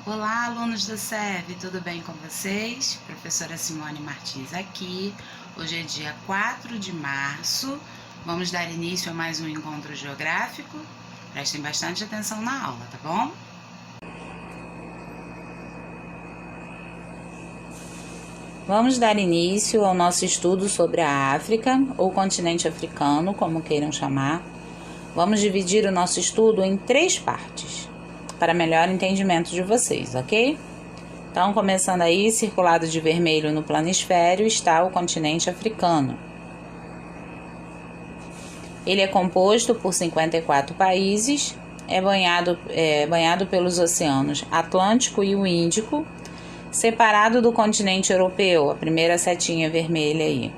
Olá, alunos do SEV, tudo bem com vocês? Professora Simone Martins aqui. Hoje é dia 4 de março. Vamos dar início a mais um encontro geográfico. Prestem bastante atenção na aula, tá bom? Vamos dar início ao nosso estudo sobre a África, ou continente africano, como queiram chamar. Vamos dividir o nosso estudo em 3 partes, para melhor entendimento de vocês, ok? Então, começando aí, circulado de vermelho no planisfério, está o continente africano. Ele é composto por 54 países, é banhado pelos oceanos Atlântico e o Índico, separado do continente europeu, a primeira setinha vermelha aí,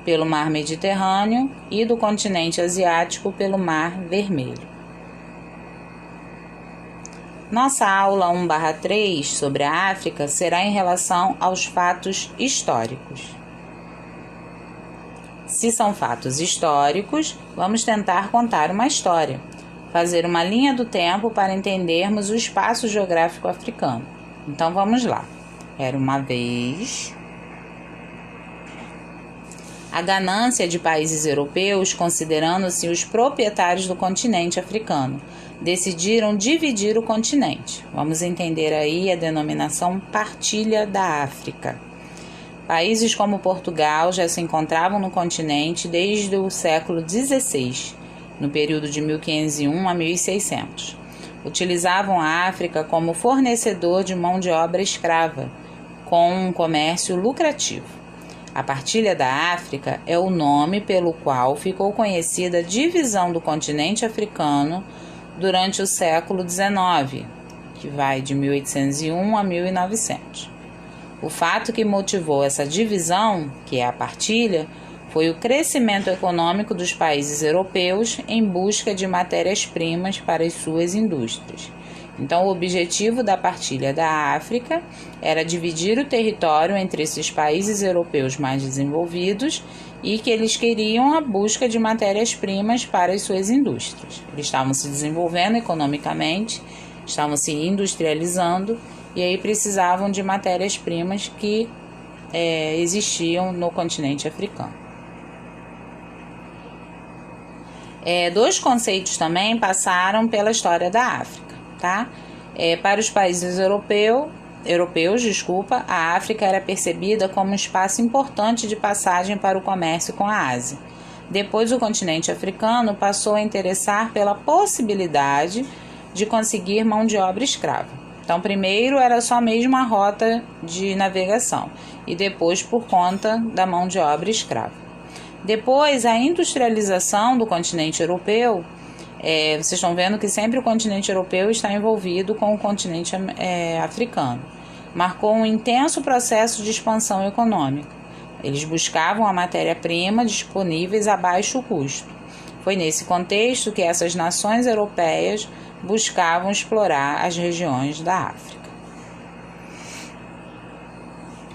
pelo Mar Mediterrâneo, e do continente asiático pelo Mar Vermelho. Nossa aula 1/3 sobre a África será em relação aos fatos históricos. Se são fatos históricos, vamos tentar contar uma história, fazer uma linha do tempo para entendermos o espaço geográfico africano. Então vamos lá. Era uma vez. A ganância de países europeus, considerando-se os proprietários do continente africano, decidiram dividir o continente. Vamos entender aí a denominação partilha da África. Países como Portugal já se encontravam no continente desde o século XVI, no período de 1501 a 1600. Utilizavam a África como fornecedor de mão de obra escrava, com um comércio lucrativo. A partilha da África é o nome pelo qual ficou conhecida a divisão do continente africano durante o século XIX, que vai de 1801 a 1900. O fato que motivou essa divisão, que é a partilha, foi o crescimento econômico dos países europeus em busca de matérias-primas para as suas indústrias. Então, o objetivo da partilha da África era dividir o território entre esses países europeus mais desenvolvidos e que eles queriam a busca de matérias-primas para as suas indústrias. Eles estavam se desenvolvendo economicamente, estavam se industrializando e aí precisavam de matérias-primas que existiam no continente africano. 2 conceitos também passaram pela história da África. Tá? Para os países europeus, a África era percebida como um espaço importante de passagem para o comércio com a Ásia. Depois, o continente africano passou a interessar pela possibilidade de conseguir mão de obra escrava. Então, primeiro era só mesmo a rota de navegação e depois por conta da mão de obra escrava. Depois, a industrialização do continente europeu. Vocês estão vendo que sempre o continente europeu está envolvido com o continente africano. Marcou um intenso processo de expansão econômica. Eles buscavam a matéria-prima disponíveis a baixo custo. Foi nesse contexto que essas nações europeias buscavam explorar as regiões da África.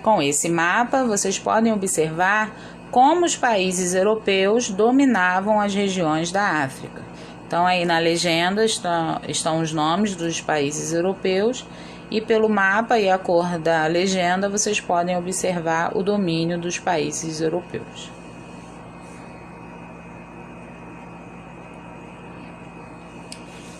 Com esse mapa, vocês podem observar como os países europeus dominavam as regiões da África. Então, aí na legenda estão os nomes dos países europeus e pelo mapa e a cor da legenda vocês podem observar o domínio dos países europeus.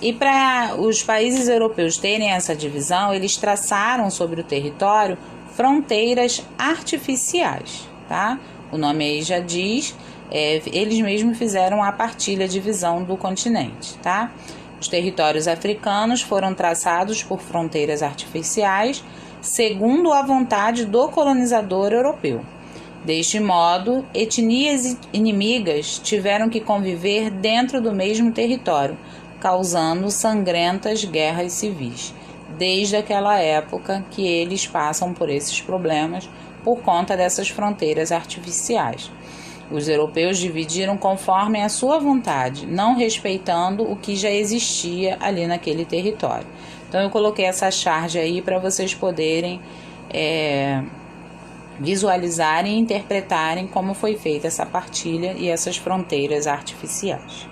E para os países europeus terem essa divisão, eles traçaram sobre o território fronteiras artificiais, tá? O nome aí já diz. Eles mesmos fizeram a partilha, a divisão do continente, tá? Os territórios africanos foram traçados por fronteiras artificiais, segundo a vontade do colonizador europeu. Deste modo, etnias inimigas tiveram que conviver dentro do mesmo território, causando sangrentas guerras civis. Desde aquela época que eles passam por esses problemas por conta dessas fronteiras artificiais. Os europeus dividiram conforme a sua vontade, não respeitando o que já existia ali naquele território. Então, eu coloquei essa charge aí para vocês poderem visualizarem e interpretarem como foi feita essa partilha e essas fronteiras artificiais.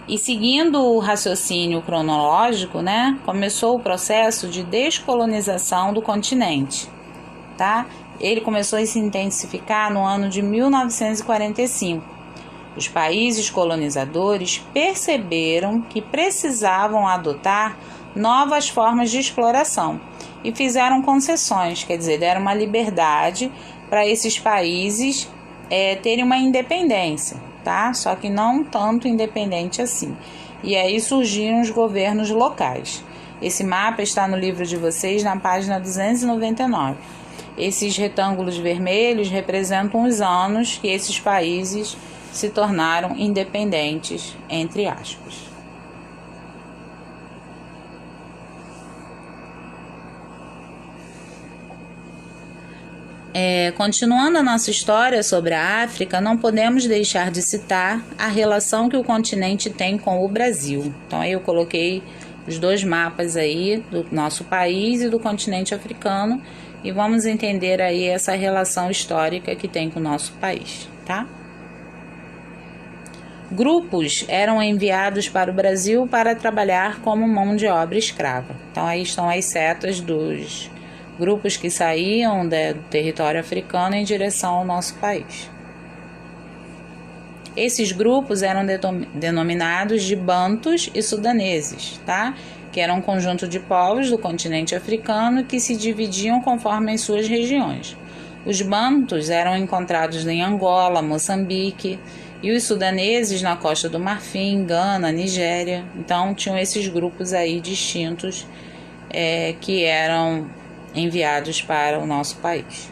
E seguindo o raciocínio cronológico, né, começou o processo de descolonização do continente, tá? Ele começou a se intensificar no ano de 1945. Os países colonizadores perceberam que precisavam adotar novas formas de exploração e fizeram concessões, quer dizer, deram uma liberdade para esses países terem uma independência, tá? Só que não tanto independente assim. E aí surgiram os governos locais. Esse mapa está no livro de vocês, na página 299. Esses retângulos vermelhos representam os anos que esses países se tornaram independentes, entre aspas. Continuando a nossa história sobre a África, não podemos deixar de citar a relação que o continente tem com o Brasil. Então aí eu coloquei os dois mapas aí do nosso país e do continente africano e vamos entender aí essa relação histórica que tem com o nosso país, tá? Grupos eram enviados para o Brasil para trabalhar como mão de obra escrava. Então aí estão as setas dos grupos que saíam do território africano em direção ao nosso país. Esses grupos eram denominados de bantus e sudaneses, tá? Que eram um conjunto de povos do continente africano que se dividiam conforme as suas regiões. Os bantus eram encontrados em Angola, Moçambique, e os sudaneses na Costa do Marfim, Gana, Nigéria. Então tinham esses grupos aí distintos que eram enviados para o nosso país.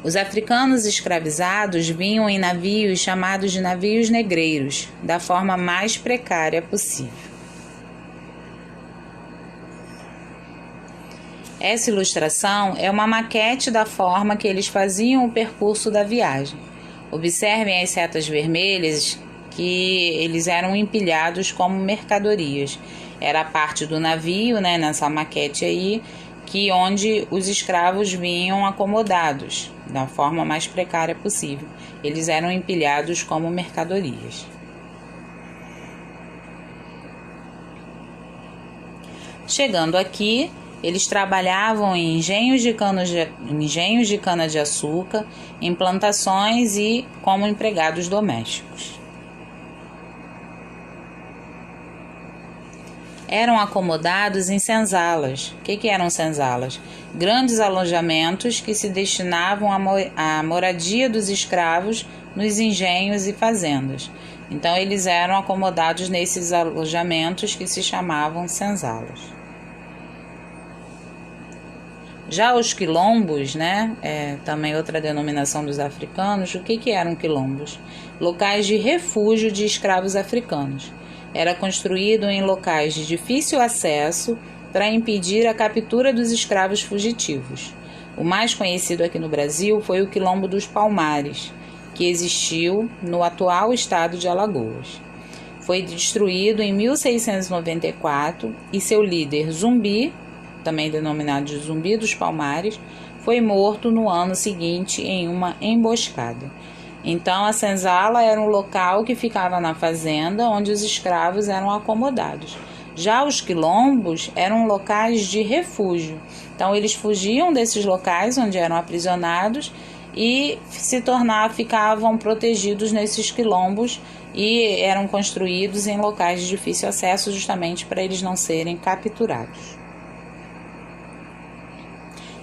Os africanos escravizados vinham em navios chamados de navios negreiros, da forma mais precária possível. Essa ilustração é uma maquete da forma que eles faziam o percurso da viagem. Observem as setas vermelhas que eles eram empilhados como mercadorias. Era a parte do navio, né, nessa maquete aí, onde os escravos vinham acomodados da forma mais precária possível. Eles eram empilhados como mercadorias. Chegando aqui, eles trabalhavam em engenhos de cana-de-açúcar, em plantações e como empregados domésticos. Eram acomodados em senzalas. O que eram senzalas? Grandes alojamentos que se destinavam à moradia dos escravos nos engenhos e fazendas. Então, eles eram acomodados nesses alojamentos que se chamavam senzalas. Já os quilombos, né, também outra denominação dos africanos, o que eram quilombos? Locais de refúgio de escravos africanos. Era construído em locais de difícil acesso para impedir a captura dos escravos fugitivos. O mais conhecido aqui no Brasil foi o Quilombo dos Palmares, que existiu no atual estado de Alagoas. Foi destruído em 1694 e seu líder Zumbi, também denominado de Zumbi dos Palmares, foi morto no ano seguinte em uma emboscada. Então, a senzala era um local que ficava na fazenda onde os escravos eram acomodados. Já os quilombos eram locais de refúgio. Então, eles fugiam desses locais onde eram aprisionados e ficavam protegidos nesses quilombos e eram construídos em locais de difícil acesso justamente para eles não serem capturados.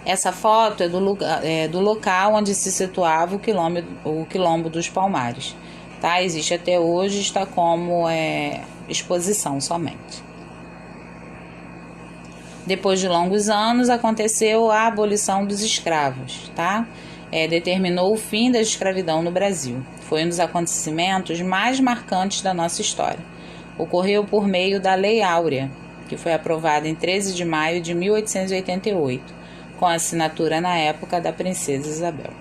Essa foto é do local onde se situava o Quilombo dos Palmares. Tá? Existe até hoje, está como exposição somente. Depois de longos anos, aconteceu a abolição dos escravos. Tá? Determinou o fim da escravidão no Brasil. Foi um dos acontecimentos mais marcantes da nossa história. Ocorreu por meio da Lei Áurea, que foi aprovada em 13 de maio de 1888. Com a assinatura na época da Princesa Isabel.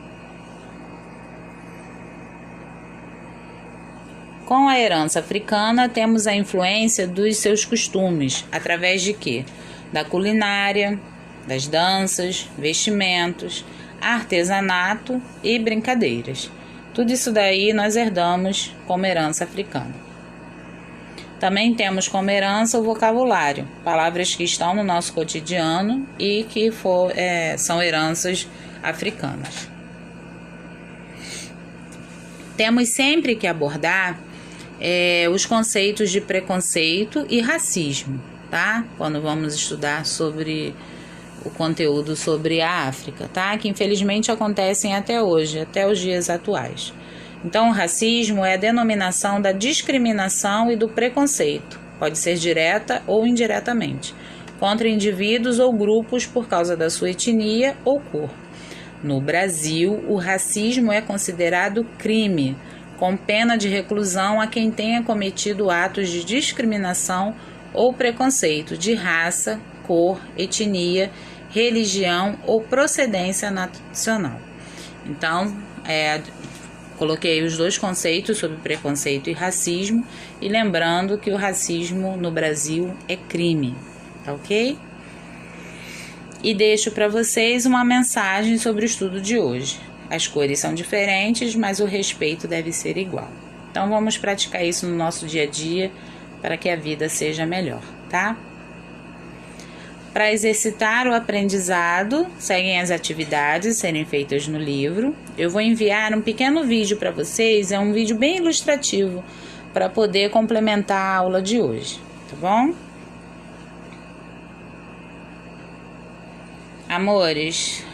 Com a herança africana, temos a influência dos seus costumes, através de quê? Da culinária, das danças, vestimentos, artesanato e brincadeiras. Tudo isso daí nós herdamos como herança africana. Também temos como herança o vocabulário, palavras que estão no nosso cotidiano e que são heranças africanas. Temos sempre que abordar os conceitos de preconceito e racismo, tá? Quando vamos estudar sobre o conteúdo sobre a África, tá? Que infelizmente acontecem até hoje, até os dias atuais. Então, o racismo é a denominação da discriminação e do preconceito, pode ser direta ou indiretamente, contra indivíduos ou grupos por causa da sua etnia ou cor. No Brasil, o racismo é considerado crime, com pena de reclusão a quem tenha cometido atos de discriminação ou preconceito de raça, cor, etnia, religião ou procedência nacional. Então, coloquei os dois conceitos sobre preconceito e racismo e lembrando que o racismo no Brasil é crime, tá ok? E deixo para vocês uma mensagem sobre o estudo de hoje. As cores são diferentes, mas o respeito deve ser igual. Então vamos praticar isso no nosso dia a dia para que a vida seja melhor, tá? Para exercitar o aprendizado, seguem as atividades serem feitas no livro. Eu vou enviar um pequeno vídeo para vocês, é um vídeo bem ilustrativo para poder complementar a aula de hoje, tá bom? Amores,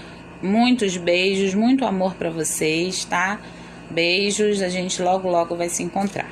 muitos beijos, muito amor para vocês, tá? Beijos, a gente logo vai se encontrar.